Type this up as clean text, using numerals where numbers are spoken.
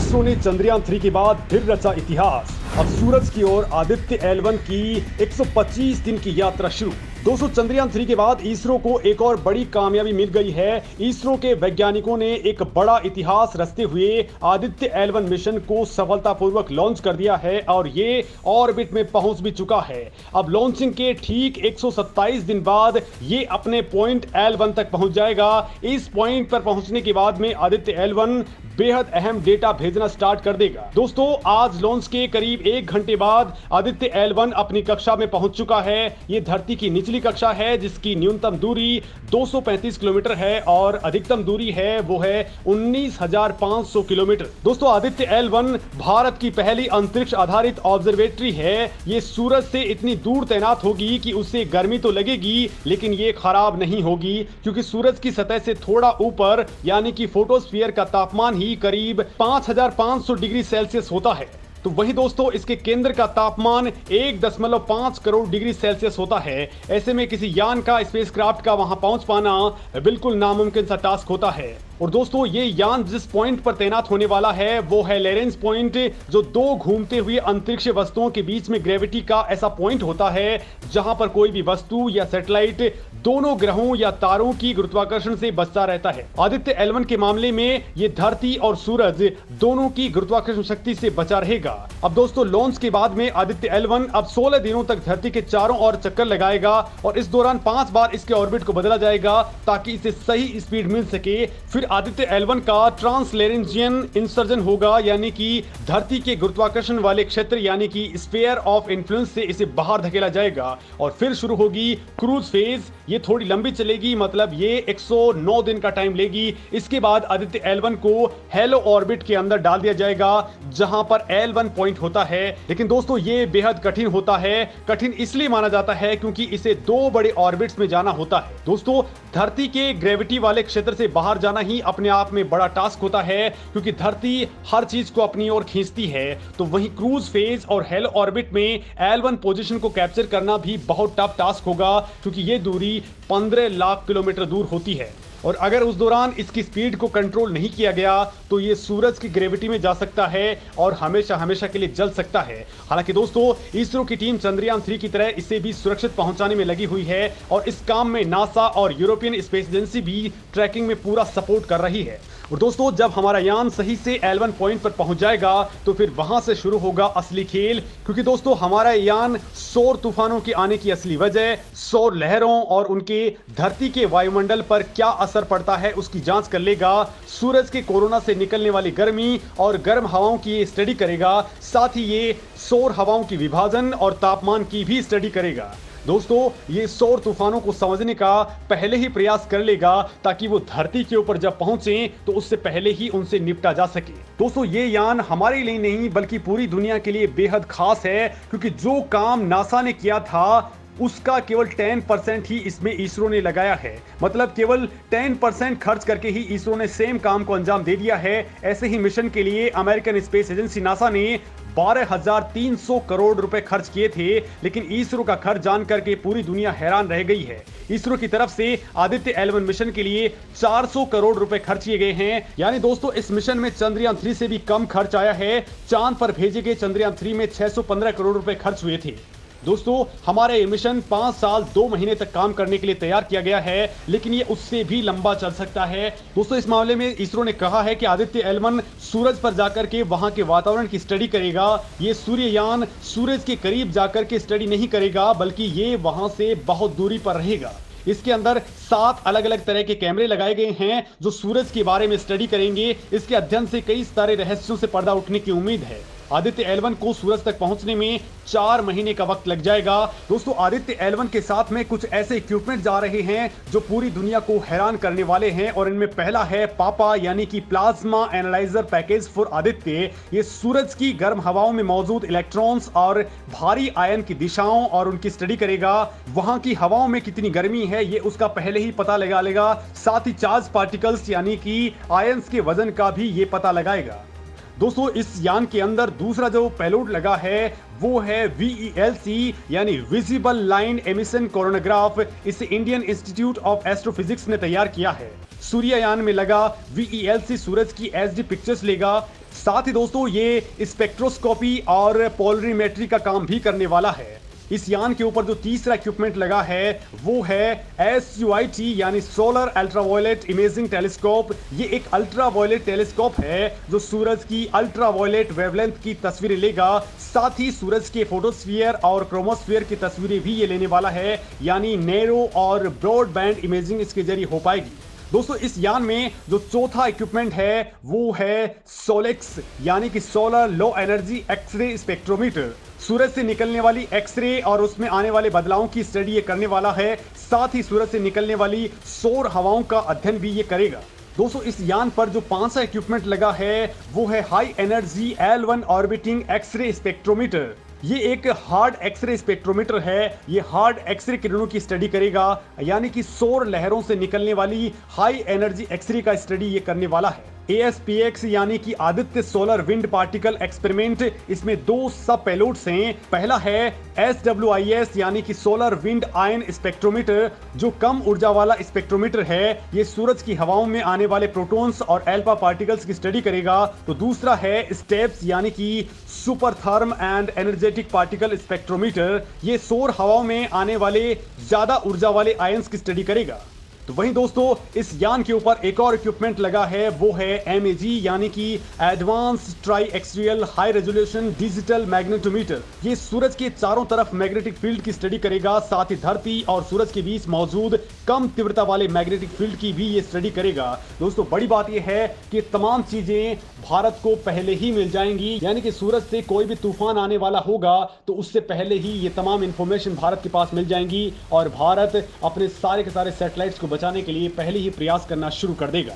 इसरो ने चंद्रयान 3 के बाद फिर रचा इतिहास। अब सूरज की ओर आदित्य L1 की 125 दिन की यात्रा शुरू। दोस्तों, चंद्रयान 3 के बाद इसरो को एक और बड़ी कामयाबी मिल गई है। इसरो के वैज्ञानिकों ने एक बड़ा इतिहास रचते हुए आदित्य L1 मिशन को सफलतापूर्वक लॉन्च कर दिया है और ये ऑर्बिट में पहुंच भी चुका है। अब लॉन्चिंग के ठीक 127 दिन बाद ये अपने पॉइंट L1 तक पहुंच जाएगा। इस पॉइंट पर पहुंचने के बाद में आदित्य L1 बेहद अहम डेटा भेजना स्टार्ट कर देगा। दोस्तों, आज लॉन्च के करीब 1 घंटे बाद आदित्य L1 अपनी कक्षा में पहुंच चुका है। ये धरती की निचली कक्षा है जिसकी न्यूनतम दूरी 235 किलोमीटर है और अधिकतम दूरी है वो है 19,500 किलोमीटर। दोस्तों, आदित्य L1 भारत की पहली अंतरिक्ष आधारित ऑब्जर्वेटरी है। ये सूरज से इतनी दूर तैनात होगी कि उससे गर्मी तो लगेगी लेकिन ये खराब नहीं होगी, क्योंकि सूरज की सतह से थोड़ा ऊपर यानी कि फोटोस्फीयर का तापमान ही करीब 5,500 डिग्री सेल्सियस होता है। तो वहीं दोस्तों, इसके केंद्र का तापमान 1.5 करोड़ डिग्री सेल्सियस होता है। ऐसे में किसी यान का, स्पेसक्राफ्ट का वहां पहुंच पाना बिल्कुल नामुमकिन सा टास्क होता है। और दोस्तों, ये यान जिस पॉइंट पर तैनात होने वाला है वो है लॉरेंस पॉइंट, जो दो घूमते हुए अंतरिक्ष वस्तुओं के बीच में ग्रेविटी का ऐसा पॉइंट होता है जहां पर कोई भी वस्तु या सैटेलाइट दोनों ग्रहों या तारों की गुरुत्वाकर्षण से बचता रहता है। आदित्य L1 के मामले में ये धरती और सूरज दोनों की गुरुत्वाकर्षण शक्ति से बचा रहेगा। अब दोस्तों, लॉन्च के बाद में आदित्य L1 अब 16 दिनों तक धरती के चारों ओर चक्कर लगाएगा और इस दौरान 5 बार इसके ऑर्बिट को बदला जाएगा ताकि इसे सही स्पीड मिल सके। फिर आदित्य L1 का ट्रांसलेरेंजियन इंसर्जन होगा, यानी कि धरती के गुरुत्वाकर्षण वाले क्षेत्र यानी कि स्फीयर ऑफ इन्फ्लुएंस से इसे बाहर धकेला जाएगा और फिर शुरू होगी क्रूज फेज। ये थोड़ी लंबी चलेगी, मतलब ये 109 दिन का टाइम लेगी। इसके बाद आदित्य L1 को हेलो ऑर्बिट के अंदर डाल दिया जाएगा जहां पर L1 पॉइंट होता है। लेकिन दोस्तों, ये बेहद कठिन होता है। कठिन इसलिए माना जाता है क्योंकि इसे 2 बड़े ऑर्बिट्स में जाना होता है। दोस्तों, धरती के ग्रेविटी वाले क्षेत्र से बाहर जाना ही अपने आप में बड़ा टास्क होता है क्योंकि धरती हर चीज को अपनी ओर खींचती है। तो वहीं क्रूज फेज और हेलो ऑर्बिट में L1 पोजीशन को कैप्चर करना भी बहुत टफ टास्क होगा क्योंकि ये दूरी 15 लाख किलोमीटर दूर होती है और अगर उस दौरान इसकी स्पीड को कंट्रोल नहीं किया गया तो ये सूरज की ग्रेविटी में जा सकता है और हमेशा हमेशा के लिए जल सकता है। हालांकि दोस्तों, इसरो की टीम चंद्रयान 3 की तरह इसे भी सुरक्षित पहुंचाने में लगी हुई है और इस काम में नासा और यूरोपियन स्पेस एजेंसी भी ट्रैकिंग में पूरा सपोर्ट कर रही है। और दोस्तों, जब हमारा यान सही से L1 पॉइंट पर पहुंच जाएगा तो फिर वहां से शुरू होगा असली खेल, क्योंकि दोस्तों हमारा यान सौर तूफानों के आने की असली वजह, सौर लहरों और उनके धरती के वायुमंडल पर क्या असर पड़ता है उसकी जांच कर लेगा। सूरज के कोरोना से निकलने वाली गर्मी और गर्म हवाओं की स्टडी करेगा। साथ ही ये सौर हवाओं की विभाजन और तापमान की भी स्टडी करेगा। दोस्तों, ये सौर तूफानों को समझने का पहले ही प्रयास कर लेगा ताकि वो धरती के ऊपर जब पहुंचे तो उससे पहले ही उनसे निपटा जा सके। दोस्तों, ये यान हमारे लिए नहीं बल्कि पूरी दुनिया के लिए बेहद खास है क्योंकि जो काम नासा ने किया था उसका केवल 10% ही इसमें इसरो ने लगाया है। मतलब केवल 10% खर्च करके ही इसरो ने सेम काम को अंजाम दे दिया है। ऐसे ही मिशन के लिए अमेरिकन स्पेस एजेंसी नासा ने 12,300 करोड़ रुपए खर्च किए थे, लेकिन इसरो का खर्च जानकर के पूरी दुनिया हैरान रह गई है। इसरो की तरफ से आदित्य L1 मिशन के लिए 400 करोड़ रुपए खर्च किए गए हैं। यानी दोस्तों, इस मिशन में चंद्रयान 3 से भी कम खर्च आया है। चांद पर भेजे गए चंद्रयान 3 में 615 करोड़ रुपए खर्च हुए थे। दोस्तों, हमारा ये मिशन 5 साल 2 महीने तक काम करने के लिए तैयार किया गया है, लेकिन ये उससे भी लंबा चल सकता है। दोस्तों, इस मामले में इसरो ने कहा है कि आदित्य L1 सूरज पर जाकर के वहां के वातावरण की स्टडी करेगा। ये सूर्ययान सूरज के करीब जाकर के स्टडी नहीं करेगा बल्कि ये वहां से बहुत दूरी पर रहेगा। इसके अंदर 7 अलग अलग तरह के कैमरे लगाए गए हैं जो सूरज के बारे में स्टडी करेंगे। इसके अध्ययन से कई सारे रहस्यों से पर्दा उठने की उम्मीद है। आदित्य L1 को सूरज तक पहुंचने में 4 महीने का वक्त लग जाएगा। दोस्तों, आदित्य L1 के साथ में कुछ ऐसे इक्विपमेंट जा रहे हैं जो पूरी दुनिया को हैरान करने वाले हैं और इनमें पहला है पापा यानी कि plasma analyser package for Aditya. ये सूरज की गर्म हवाओं में मौजूद इलेक्ट्रॉन्स और भारी आयन की दिशाओं और उनकी स्टडी करेगा। वहां की हवाओं में कितनी गर्मी है ये उसका पहले ही पता लगा लेगा। साथ ही चार्ज पार्टिकल्स यानी कि आयंस के वजन का भी ये पता लगाएगा। दोस्तों इस यान के अंदर दूसरा जो पेलोड लगा है वो है VELC यानी विजिबल लाइन एमिशन कोरोनोग्राफ। इसे इंडियन इंस्टीट्यूट ऑफ एस्ट्रोफिजिक्स ने तैयार किया है। सूर्ययान में लगा VELC सूरज की HD पिक्चर्स लेगा। साथ ही दोस्तों ये स्पेक्ट्रोस्कोपी और पोलरीमेट्री का काम भी करने वाला है। इस यान के ऊपर जो तीसरा इक्विपमेंट लगा है वो है SUIT यानी सोलर अल्ट्रावायलेट इमेजिंग टेलीस्कोप। ये एक अल्ट्रावायलेट टेलीस्कोप है जो सूरज की अल्ट्रावायलेट वेवलेंथ की तस्वीरें लेगा। साथ ही सूरज के फोटोस्फीयर और क्रोमोस्फीयर की तस्वीरें भी ये लेने वाला है, यानी नैरो और ब्रॉडबैंड इमेजिंग इसके जरिए हो पाएगी। दोस्तों इस यान में जो चौथा इक्विपमेंट है वो है सोलेक्स यानी कि solar low energy X ray spectrometer. सूरज से निकलने वाली एक्सरे और उसमें आने वाले बदलावों की स्टडी ये करने वाला है। साथ ही सूरज से निकलने वाली सौर हवाओं का अध्ययन भी ये करेगा। दोस्तों इस यान पर जो पांचवा इक्विपमेंट लगा है वो है high energy L1 orbiting x ray spectrometer. ये एक हार्ड एक्सरे स्पेक्ट्रोमीटर है। ये हार्ड एक्सरे किरणों की स्टडी करेगा, यानी कि सौर लहरों से निकलने वाली हाई एनर्जी एक्सरे का स्टडी ये करने वाला है। ASPX यानी कि Aditya solar wind particle experiment, इसमें दो सब पेलोड्स हैं। पहला है SWIS यानी कि सोलर विंड आयन स्पेक्ट्रोमीटर, जो कम ऊर्जा वाला स्पेक्ट्रोमीटर है। ये सूरज की हवाओं में आने वाले प्रोटॉन्स और एल्फा पार्टिकल्स की स्टडी करेगा। तो दूसरा है स्टेप्स यानी कि super therm and energetic particle spectrometer. ये सौर हवाओं में आने वाले ज्यादा ऊर्जा वाले आयंस की स्टडी करेगा। तो वहीं दोस्तों इस यान के ऊपर एक और इक्विपमेंट लगा है वो है MAG यानी कि advance try axial high resolution digital magnetometer. ये सूरज के चारों तरफ मैग्नेटिक फील्ड की स्टडी करेगा। साथ ही धरती और सूरज के बीच मौजूद कम तीव्रता वाले मैग्नेटिक फील्ड की भी ये स्टडी करेगा। दोस्तों बड़ी बात यह है कि तमाम चीजें भारत को पहले ही मिल जाएंगी, यानी कि सूरज से कोई भी तूफान आने वाला होगा तो उससे पहले ही ये तमाम इंफॉर्मेशन भारत के पास मिल जाएंगी और भारत अपने सारे के सारे सैटेलाइट्स को बचाने के लिए पहले ही प्रयास करना शुरू कर देगा।